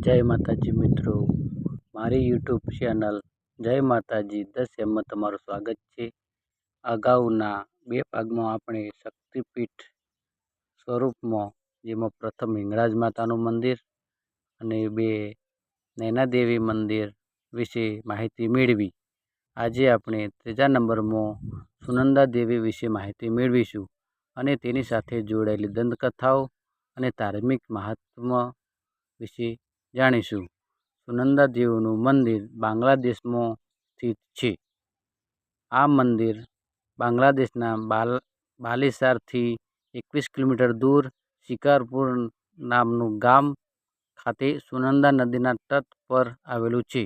જય માતાજી મિત્રો, મારી યુટ્યુબ ચેનલ જય માતાજી 10 એમમાં તમારું સ્વાગત છે। અગાઉના બે ભાગમાં આપણે શક્તિપીઠ સ્વરૂપમાં જેમાં પ્રથમ હિંગળાજ માતાનું મંદિર અને બે નૈનાદેવી મંદિર વિશે માહિતી મેળવી। આજે આપણે ત્રીજા નંબરમાં સુનંદા દેવી વિશે માહિતી મેળવીશું અને તેની સાથે જોડાયેલી દંતકથાઓ અને ધાર્મિક મહાત્મ્ય વિશે જાણીશું। સુનંદા દેવીનું મંદિર બાંગ્લાદેશમાં સ્થિત છે। આ મંદિર બાંગ્લાદેશના બાલિસારથી 21 કિલોમીટર દૂર શિકારપુર નામનું ગામ ખાતે સુનંદા નદીના તટ પર આવેલું છે।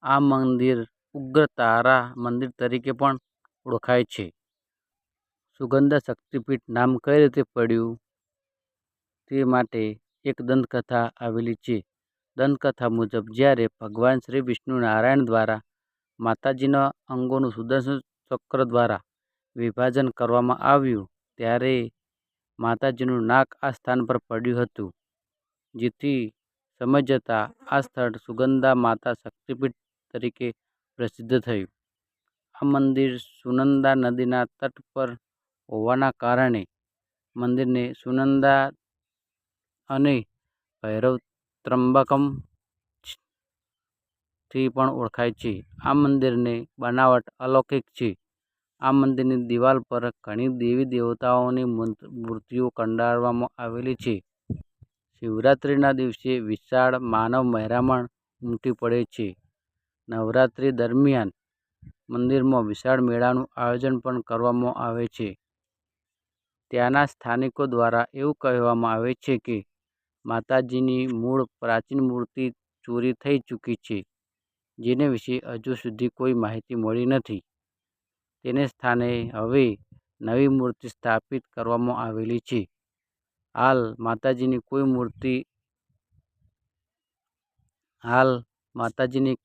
આ મંદિર ઉગ્ર તારા મંદિર તરીકે પણ ઓળખાય છે। સુગંધા શક્તિપીઠ નામ કઈ રીતે પડ્યું તે માટે એક દંતકથા આવેલી છે। દંતકથા મુજબ જ્યારે ભગવાન શ્રી વિષ્ણુ નારાયણ દ્વારા માતાજીના અંગોનું સુદર્શન ચક્ર દ્વારા વિભાજન કરવામાં આવ્યું ત્યારે માતાજીનું નાક આ સ્થાન પર પડ્યું હતું, જેથી સમય જતાં આ સ્થળ સુગંધા માતા શક્તિપીઠ તરીકે પ્રસિદ્ધ થયું। આ મંદિર સુનંદા નદીના તટ પર હોવાના કારણે મંદિરને સુનંદા અને ભૈરવ ત્રંબકમ થી પણ ઓળખાય છે। આ મંદિરની બનાવટ અલૌકિક છે। આ મંદિરની દિવાલ પર ઘણી દેવી દેવતાઓની મૂર્તિઓ કંડારવામાં આવેલી છે। શિવરાત્રિના દિવસે વિશાળ માનવ મહેરામણ ઉમટી પડે છે। નવરાત્રિ દરમિયાન મંદિરમાં વિશાળ મેળાનું આયોજન પણ કરવામાં આવે છે। ત્યાંના સ્થાનિકો દ્વારા એવું કહેવામાં આવે છે કે માતાજીની મૂળ પ્રાચીન મૂર્તિ ચોરી થઈ ચૂકી છે, જેને વિશે હજુ સુધી કોઈ માહિતી મળી નથી। તેને સ્થાને હવે નવી મૂર્તિ સ્થાપિત કરવામાં આવેલી છે। હાલ માતાજીની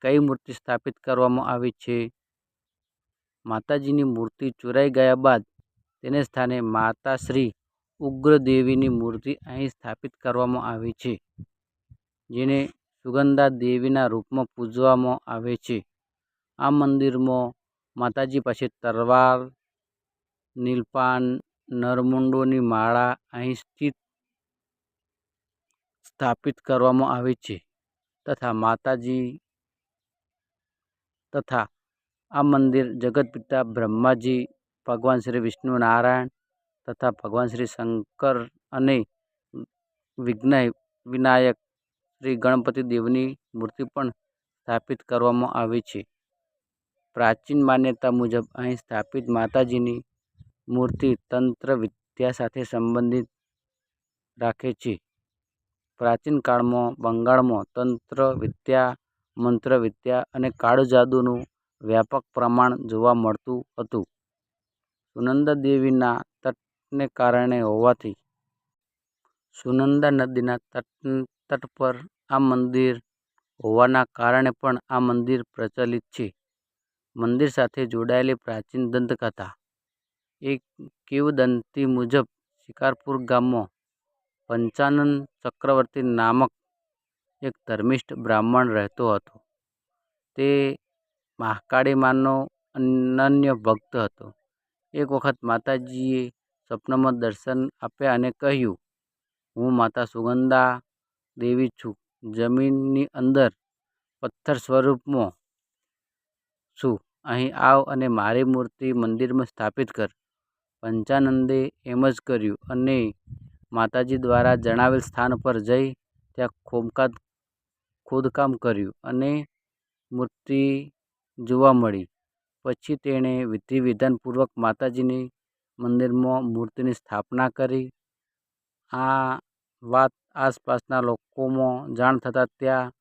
કઈ મૂર્તિ સ્થાપિત કરવામાં આવી છે? માતાજીની મૂર્તિ ચોરાઈ ગયા બાદ તેને સ્થાને માતા શ્રી ઉગ્રદેવીની મૂર્તિ અહીં સ્થાપિત કરવામાં આવી છે, જેને સુગંધા દેવીના રૂપમાં પૂજવામાં આવે છે। આ મંદિરમાં માતાજી પાસે તલવાર, નીલપાન, નરમુંડોની માળા અહીં સ્થાપિત કરવામાં આવી છે તથા આ મંદિર જગતપિતા બ્રહ્માજી, ભગવાન શ્રી વિષ્ણુ નારાયણ તથા ભગવાન શ્રી શંકર અને વિઘ્ન વિનાયક શ્રી ગણપતિ દેવની મૂર્તિ પણ સ્થાપિત કરવામાં આવી છે। પ્રાચીન માન્યતા મુજબ અહીં સ્થાપિત માતાજીની મૂર્તિ તંત્ર વિદ્યા સાથે સંબંધિત રાખે છે। પ્રાચીન કાળમાં બંગાળમાં તંત્ર વિદ્યા, મંત્ર વિદ્યા અને કાળુ જાદુનું વ્યાપક પ્રમાણ જોવા મળતું હતું। સુનંદા દેવીના તટને કારણે હોવાથી સુનંદા નદીના તટ પર આ મંદિર હોવાના કારણે પણ આ મંદિર પ્રચલિત છે। મંદિર સાથે જોડાયેલી પ્રાચીન દંતકથા એક કિંવદંતી મુજબ શિકારપુર ગામમાં પંચાનન ચક્રવર્તી નામક એક ધર્મિષ્ઠ બ્રાહ્મણ રહેતો હતો। તે મહાકાળી માનો અનન્ય ભક્ત હતો। એક વખત માતાજીએ સ્વપ્નમાં દર્શન આપ્યા અને કહ્યું, હું માતા સુગંધા દેવી છું, જમીનની અંદર પથ્થર સ્વરૂપમાં છું, અહીં આવ અને મારી મૂર્તિ મંદિરમાં સ્થાપિત કર। પંચાનંદે એમ જ કર્યું અને માતાજી દ્વારા જણાવેલ સ્થાન પર જઈ ત્યાં ખોદકામ કર્યું અને મૂર્તિ જોવા મળી। પછી તેણે વિધિ વિધાનપૂર્વક માતાજીની મંદિરમાં મૂર્તિની સ્થાપના કરી। આ વાત આસપાસના લોકોમાં જાણ થતાં ત્યાં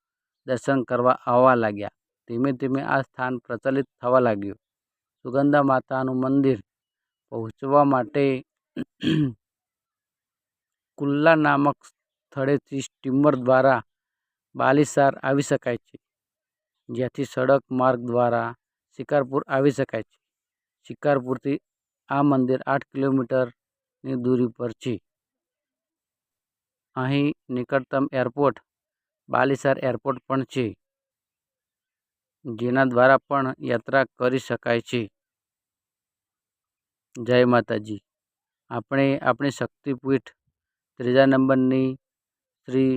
દર્શન કરવા આવવા લાગ્યા। ધીમે ધીમે આ સ્થાન પ્રચલિત થવા લાગ્યું। સુગંધા માતાનું મંદિર પહોંચવા માટે કુલ્લા નામક સ્થળેથી સ્ટીમર દ્વારા બાલિસાર આવી શકાય છે, જ્યાંથી સડક માર્ગ દ્વારા શિકારપુર આવી શકાય છે। શિકારપુરથી આ મંદિર 8 કિલોમીટરની દૂરી પર છે। અહીં નિકટતમ એરપોર્ટ બાલીસર એરપોર્ટ પણ છે, જેના દ્વારા પણ યાત્રા કરી શકાય છે. જય માતાજી. આપણે આપણી શક્તિપીઠ 3જા નંબરની શ્રી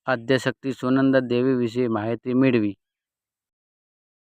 આદ્યશક્તિ સુનંદા દેવી વિશે માહિતી મેળવી.